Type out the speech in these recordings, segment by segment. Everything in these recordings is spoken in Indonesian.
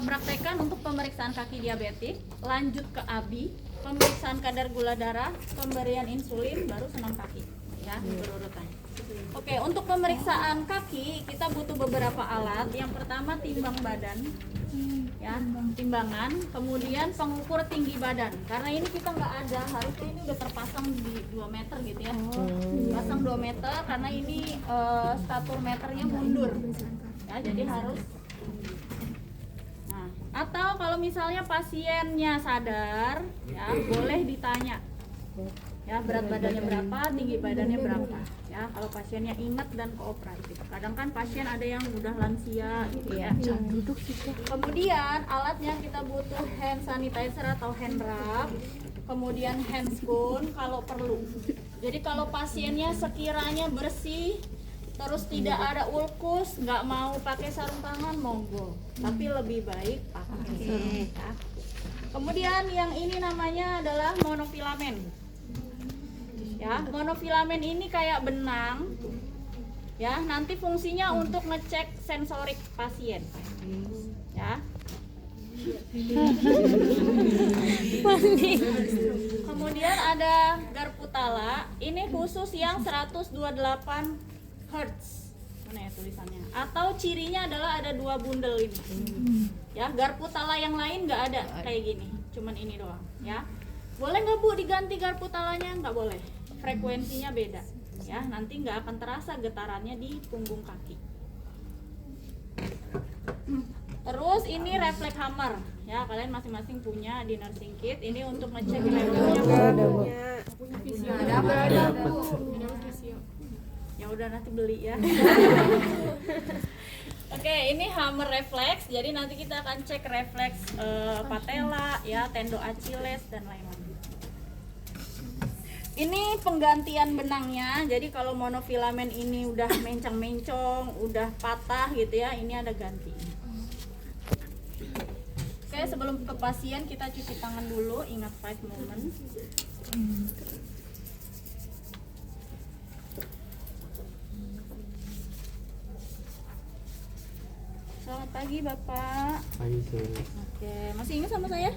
praktekkan untuk pemeriksaan kaki diabetik, lanjut ke ABI, pemeriksaan kadar gula darah, pemberian insulin, baru senam kaki, ya berurutan. Oke, untuk pemeriksaan kaki kita butuh beberapa alat. Yang pertama timbang badan, ya timbangan, kemudian pengukur tinggi badan. Karena ini kita nggak ada, harusnya ini udah terpasang di 2 meter gitu ya. Pasang 2 meter karena ini statur meternya mundur, ya jadi harus. Nah, atau kalau misalnya pasiennya sadar, ya boleh ditanya, ya berat badannya berapa, tinggi badannya berapa, ya kalau pasiennya ingat dan kooperatif. Kadang kan pasien ada yang udah lansia gitu ya. Kemudian alatnya kita butuh hand sanitizer atau hand rub, kemudian hand scone kalau perlu. Jadi kalau pasiennya sekiranya bersih terus tidak ada ulkus, nggak mau pakai sarung tangan, monggo, tapi lebih baik pakai. Kemudian yang ini namanya adalah monofilamen. Ya, monofilamen ini kayak benang. Ya, nanti fungsinya untuk ngecek sensorik pasien. Ya. Kemudian ada Garputala, ini khusus yang 128 Hz. Mana ya tulisannya? Atau cirinya adalah ada 2 bundel ini. Ya, Garputala yang lain nggak ada kayak gini, cuman ini doang. Ya, boleh nggak Bu diganti Garputalanya? Nggak boleh. Frekuensinya beda, ya nanti nggak akan terasa getarannya di punggung kaki. Terus ini refleks hammer, ya kalian masing-masing punya di nursing kit. Ini untuk ngecek levelnya. Ada. Ya udah nanti beli ya. Oke, ini hammer refleks. Jadi nanti kita akan cek refleks patella, ya tendo Achilles dan lain-lain. Ini penggantian benangnya. Jadi kalau monofilamen ini udah mencong-mencong, udah patah gitu ya, ini ada ganti. Oke, sebelum ke pasien kita cuci tangan dulu, ingat 5 moment. Selamat pagi Bapak. Pagi sus. Oke, masih ingat sama saya?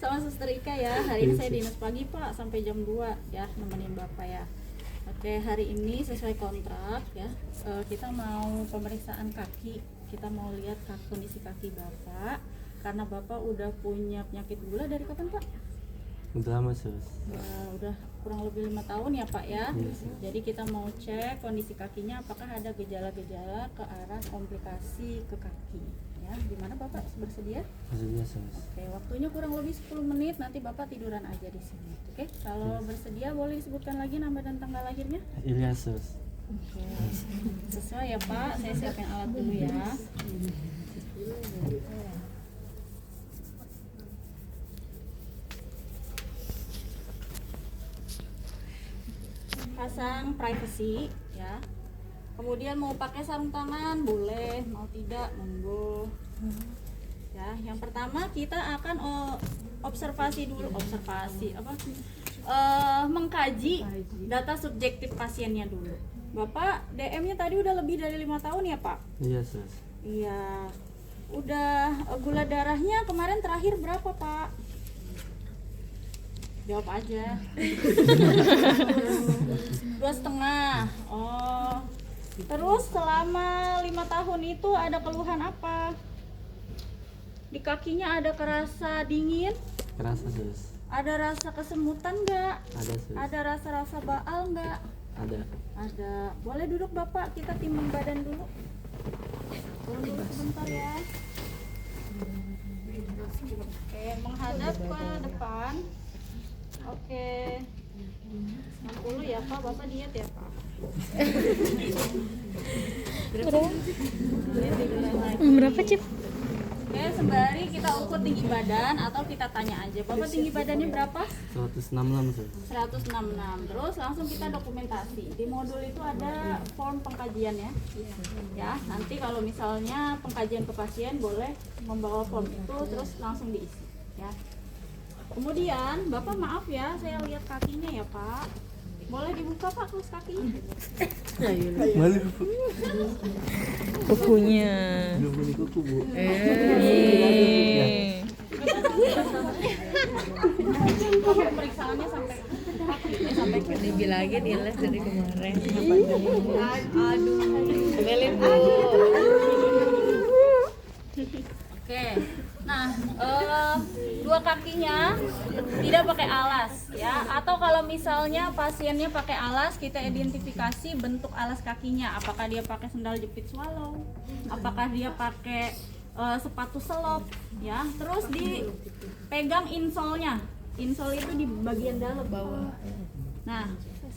Sama Suster Ika ya. Hari ini saya dinas pagi Pak sampai jam 2 ya, nemenin Bapak ya. Oke, hari ini sesuai kontrak ya, kita mau pemeriksaan kaki. Kita mau lihat kondisi kaki Bapak. Karena Bapak udah punya penyakit gula dari kapan Pak? Udah lama sus. Udah kurang lebih 5 tahun ya Pak ya. Yes. Jadi kita mau cek kondisi kakinya apakah ada gejala-gejala ke arah komplikasi ke kaki. Ya, gimana Bapak bersedia? Maksudnya sus. Oke, waktunya kurang lebih 10 menit, nanti Bapak tiduran aja di sini. Oke, kalau bersedia boleh disebutkan lagi nama dan tanggal lahirnya? Ilyas sus. Oke, sesuai ya Pak, saya siapin alat dulu ya. Pasang privacy ya. Kemudian mau pakai sarung tangan boleh, mau tidak monggo. Ya, yang pertama kita akan observasi dulu, mengkaji data subjektif pasiennya dulu. Bapak DM-nya tadi udah lebih dari 5 tahun ya Pak? Iya sus. Iya. Udah gula darahnya kemarin terakhir berapa Pak? Jawab aja. 2,5. Oh. Terus selama 5 tahun itu ada keluhan apa? Di kakinya ada kerasa dingin? Kerasa sus. Ada rasa kesemutan nggak? Ada sus. Ada rasa-rasa baal nggak? Ada. Ada. Boleh duduk Bapak, kita timbang badan dulu. Turun dulu sebentar ya. Oke, menghadap ke depan. Oke. 60 ya Pak, Bapak diet ya Pak? Berapa Cip? Oke, sembari kita ukur tinggi badan atau kita tanya aja. Bapak tinggi badannya berapa? 166 sus. 166. Terus langsung kita dokumentasi. Di modul itu ada form pengkajian ya. Ya, nanti kalau misalnya pengkajian ke pasien boleh membawa form itu terus langsung diisi ya. Kemudian, Bapak maaf ya, saya lihat kakinya ya Pak. Boleh dibuka Pak kaos kakinya? Malu. Kukunya. Belum beli kuku. kuku bu. Pemeriksaannya sampai Dibilangin iles dari kemarin. aduh. Belin bu. Oke, nah dua kakinya tidak pakai alas ya, atau kalau misalnya pasiennya pakai alas, kita identifikasi bentuk alas kakinya, apakah dia pakai sendal jepit swallow, apakah dia pakai sepatu selop ya, terus dipegang insole-nya. Insole itu di bagian dalam bawah. Nah,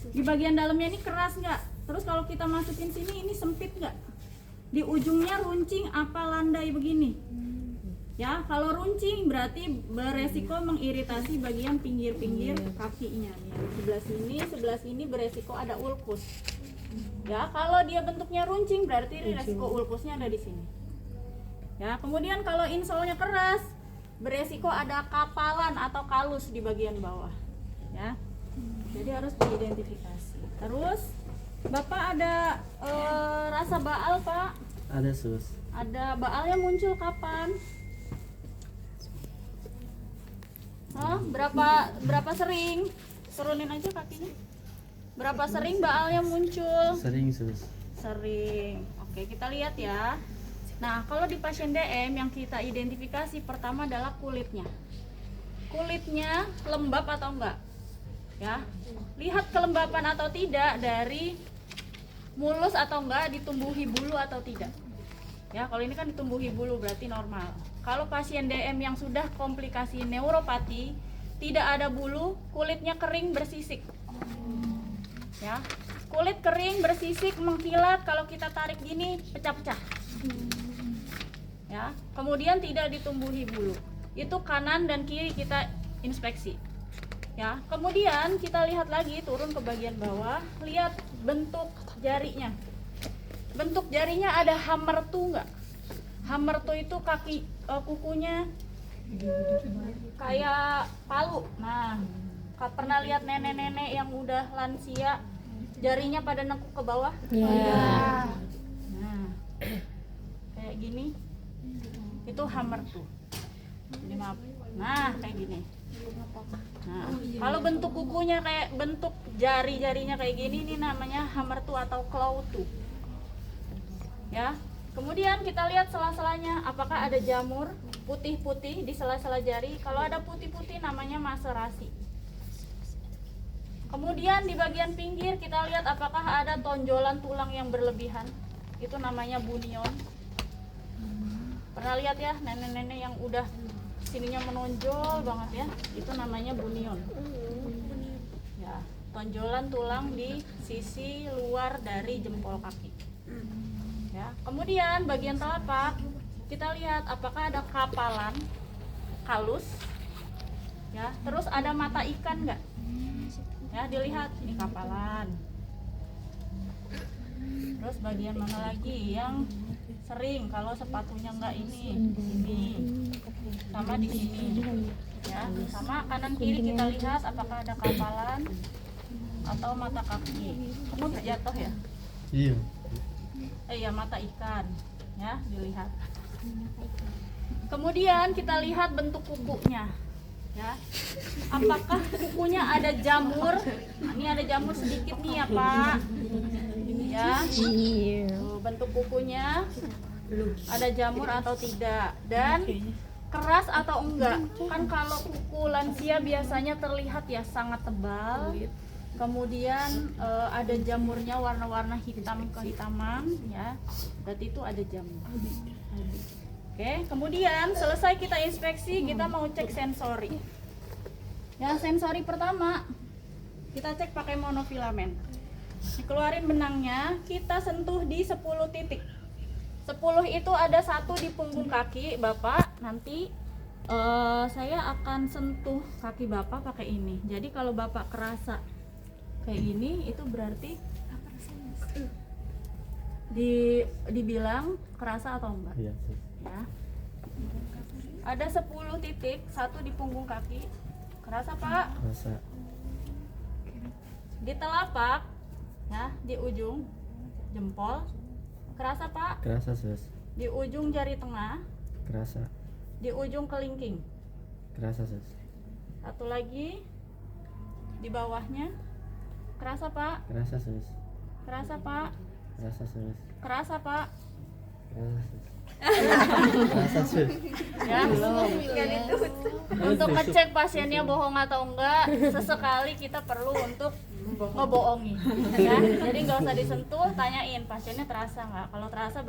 di bagian dalamnya ini keras nggak? Terus kalau kita masukin sini ini sempit nggak? Di ujungnya runcing apa landai begini? Ya, kalau runcing berarti beresiko mengiritasi bagian pinggir-pinggir kakinya. Ya, sebelah sini beresiko ada ulkus. Ya, kalau dia bentuknya runcing berarti resiko ulkusnya ada di sini. Ya, kemudian kalau insole-nya keras, beresiko ada kapalan atau kalus di bagian bawah. Ya, jadi harus diidentifikasi. Terus, Bapak ada rasa baal, Pak? Ada sus. Ada baalnya muncul kapan? Berapa sering? Turunin aja kakinya. Berapa sering baalnya muncul? Sering sus. Sering. Oke, kita lihat ya. Nah, kalau di pasien DM yang kita identifikasi pertama adalah kulitnya. Kulitnya lembab atau enggak? Ya. Lihat kelembapan atau tidak dari mulus atau enggak, ditumbuhi bulu atau tidak. Ya, kalau ini kan ditumbuhi bulu berarti normal. Kalau pasien DM yang sudah komplikasi neuropati, tidak ada bulu, kulitnya kering bersisik. Ya. Kulit kering bersisik mengkilat, kalau kita tarik gini pecah-pecah. Ya. Kemudian tidak ditumbuhi bulu. Itu kanan dan kiri kita inspeksi. Ya. Kemudian kita lihat lagi, turun ke bagian bawah, lihat bentuk jarinya. Bentuk jarinya ada hamertu enggak? Hamertu itu kukunya kayak palu. Nah, pernah lihat nenek-nenek yang udah lansia jarinya pada nengkuk ke bawah? Iya. Nah, kayak gini. Itu hamertu. Jadi maaf. Nah, kayak gini. Nah, kalau bentuk kukunya kayak bentuk jari-jarinya kayak gini, ini namanya hamertu atau clawtu. Ya. Kemudian kita lihat sela-selanya, apakah ada jamur putih-putih di sela-sela jari. Kalau ada putih-putih namanya maserasi. Kemudian di bagian pinggir kita lihat apakah ada tonjolan tulang yang berlebihan. Itu namanya bunion. Pernah lihat ya nenek-nenek yang udah sininya menonjol banget ya, itu namanya bunion. Ya, tonjolan tulang di sisi luar dari jempol kaki. Ya, kemudian bagian telapak kita lihat apakah ada kapalan kalus. Ya, terus ada mata ikan enggak? Ya, dilihat ini kapalan. Terus bagian mana lagi yang sering kalau sepatunya enggak ini di sini sama di sini. Ya, sama kanan kiri kita lihat apakah ada kapalan atau mata kaki. Kamu jatuh ya? Iya. Iya, mata ikan. Ya, dilihat. Kemudian kita lihat bentuk kukunya. Ya. Apakah kukunya ada jamur? Ini ada jamur sedikit nih ya, Pak. Ya. Tuh, bentuk kukunya ada jamur atau tidak, dan keras atau enggak. Kan kalau kuku lansia biasanya terlihat ya sangat tebal. Kemudian ada jamurnya warna-warna hitam kehitaman ya. Berarti itu ada jamur. Oke, kemudian selesai kita inspeksi, kita mau cek sensori. Ya, sensori pertama kita cek pakai monofilamen. Dikeluarin benangnya, kita sentuh di 10 titik. 10 itu ada 1 di punggung kaki Bapak. Nanti saya akan sentuh kaki Bapak pakai ini. Jadi kalau Bapak kerasa kayak gini, itu berarti dibilang kerasa atau enggak. Iya sus. Ya. Ada 10 titik, 1 di punggung kaki. Kerasa Pak? Rasa. Di telapak, ya, di ujung jempol. Kerasa Pak? Kerasa sus. di ujung jari tengah, Kerasa. di ujung kelingking. Kerasa, sus. Satu lagi di bawahnya. Kerasa Pak? Kerasa, sus. Kerasa Pak? Kerasa, sus. Kerasa Pak? Kerasa, sus. Kerasa, sus. Ya. Untuk ngecek pasiennya bohong atau enggak, sesekali kita perlu untuk ngebohongi, ya. Jadi nggak usah disentuh, tanyain pasiennya terasa nggak. Kalau terasa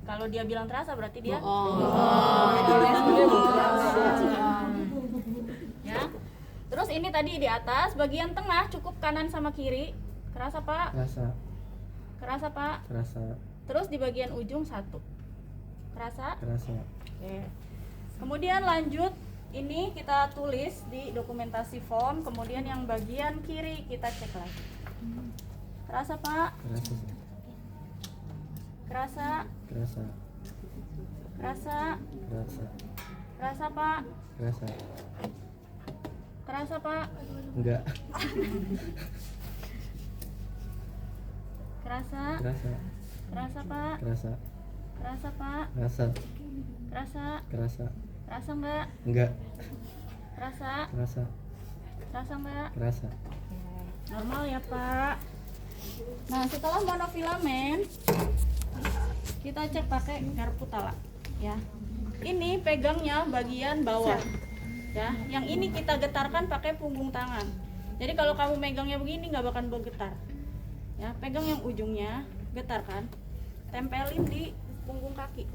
kalau dia bilang terasa berarti dia ya. Terus ini tadi di atas bagian tengah cukup kanan sama kiri. Kerasa Pak? Kerasa. Kerasa Pak? Kerasa. Terus di bagian ujung satu. Kerasa? Kerasa. Oke. Kemudian lanjut, ini kita tulis di dokumentasi form, kemudian yang bagian kiri kita cek lagi. Kerasa Pak? Kerasa, sus. Kerasa? Kerasa. Kerasa? Kerasa. Kerasa Pak? Kerasa. Kerasa Pak? Enggak. Kerasa? Kerasa. Kerasa Pak? Kerasa. Kerasa Pak? Kerasa. Kerasa? Kerasa. Kerasa enggak? Enggak. Kerasa? Kerasa. Kerasa enggak? Kerasa. Normal ya Pak. Nah setelah monofilamen kita cek pakai Karputala ya. Ini pegangnya bagian bawah ya. Yang ini kita getarkan pakai punggung tangan. Jadi kalau kamu megangnya begini nggak bakal bergetar ya. Pegang yang ujungnya, getarkan, tempelin di punggung kaki.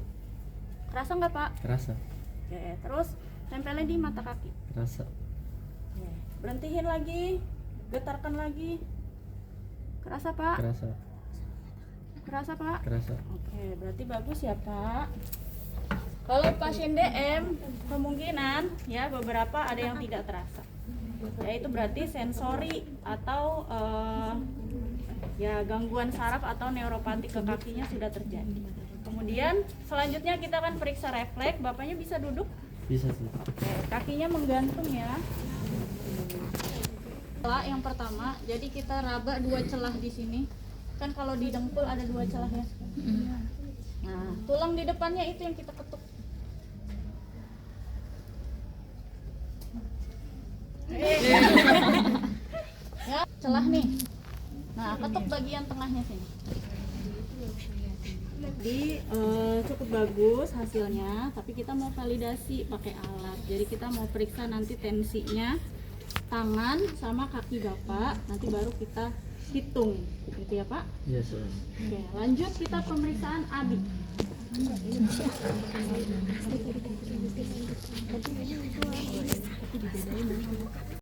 Kerasa nggak Pak? Kerasa. Oke, terus tempelin di mata kaki. Kerasa. Berhentiin lagi, getarkan lagi. Kerasa Pak? Kerasa. Kerasa Pak? Kerasa. Oke, berarti bagus ya Pak. Kalau pasien DM kemungkinan ya beberapa ada yang tidak terasa. Ya itu berarti sensori atau ya gangguan saraf atau neuropati ke kakinya sudah terjadi. Kemudian selanjutnya kita akan periksa refleks. Bapaknya bisa duduk? Bisa, sus. Oke, kakinya menggantung ya. Celah yang pertama, jadi kita raba 2 celah di sini. Kan kalau di dengkul ada 2 celah ya. Nah, tulang di depannya itu yang kita ketuk. Ya, celah nih. Nah, ketuk bagian tengahnya sini. Jadi cukup bagus hasilnya, tapi kita mau validasi pakai alat. Jadi kita mau periksa nanti tensinya tangan sama kaki Bapak, nanti baru kita hitung, gitu ya Pak. Iya, sus. Oke, lanjut kita pemeriksaan ABI.